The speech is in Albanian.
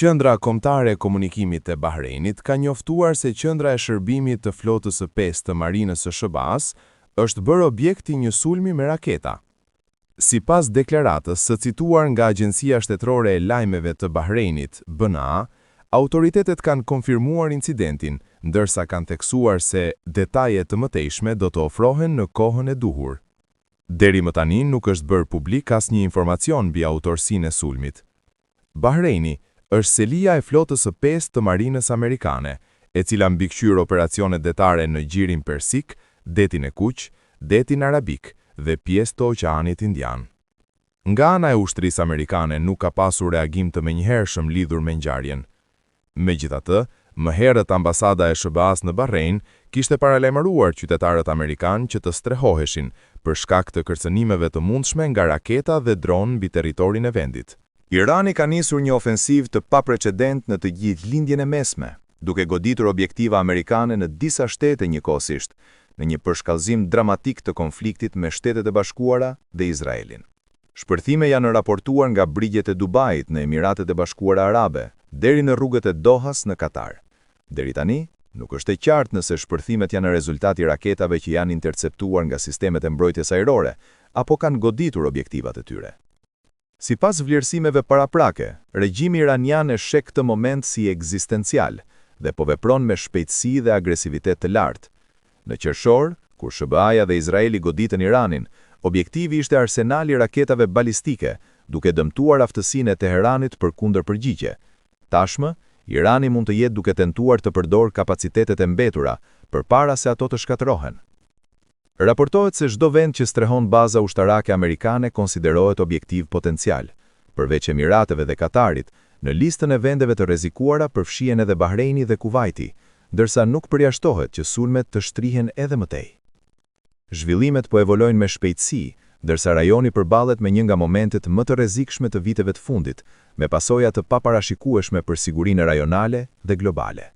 Qendra Kombëtare e Komunikimit e Bahreinit ka njoftuar se qendra e shërbimit të flotës së 5 të marinës së SBA-s është bërë objekt i një sulmi me raketa. Sipas deklaratës së cituar nga Agjencia Shtetërore e Lajmeve të Bahreinit, BNA, autoritetet kanë konfirmuar incidentin, ndërsa kanë theksuar se detaje të mëtejshme do të ofrohen në kohën e duhur. Deri më tani nuk është bërë publik asnjë informacion mbi autorsinë e sulmit. Bahreini është selia e flotës së 5 të marinës amerikane, e cila mbikëqyr operacione detare në Gjirin Persik, Detin e Kuq, Detin Arabik dhe pjesë të Oqeanit Indian. Nga ana e ushtrisë amerikane nuk ka pasur reagim të menjëhershëm lidhur me ngjarjen. Megjithatë, më herët ambasada e SBA-s në Bahrein kishte paralajmëruar qytetarët amerikanë që të strehoheshin për shkak të kërcënimeve të mundshme nga raketa dhe dronë mbi territorin e vendit. Irani ka nisur një ofensiv të paprecedent në të gjithë lindjen e mesme, duke goditur objektiva amerikane në disa shtete njëkohësisht, në një përshkallëzim dramatik të konfliktit me Shtetet e Bashkuara dhe Izraelin. Shpërthime janë raportuar nga brigjet e Dubait në Emiratet e Bashkuara Arabe, deri në rrugët e Dohas në Katar. Deri tani, nuk është e qartë nëse shpërthimet janë rezultati i raketave që janë interceptuar nga sistemet e mbrojtjes ajrore, apo kanë goditur objektivat e tyre. Sipas vlerësimeve paraprake, regjimi iranian e sheh këtë moment si ekzistencial dhe po vepron me shpejtësi dhe agresivitet të lartë. Në qershor, kur SBA-ja dhe Izraeli goditën Iranin, objektivi ishte arsenali i raketave balistike, duke dëmtuar aftësinë e Teheranit për kundërpërgjigje. Tashmë, Irani mund të jetë duke tentuar të përdorë kapacitetet e mbetura përpara se ato të shkatërrohen. Raportohet se çdo vend që strehon baza ushtarake amerikane konsiderohet objektiv potencial. Përveç Emirateve dhe Katarit, në listën e vendeve të rrezikuara përfshihen edhe Bahreini dhe Kuvaiti, ndërsa nuk përjashtohet që sulmet të shtrihen edhe më tej. Zhvillimet po evolojnë me shpejtësi, ndërsa rajoni përballet me një nga momentet më të rrezikshme të viteve të fundit, me pasoja të paparashikueshme për sigurinë rajonale dhe globale.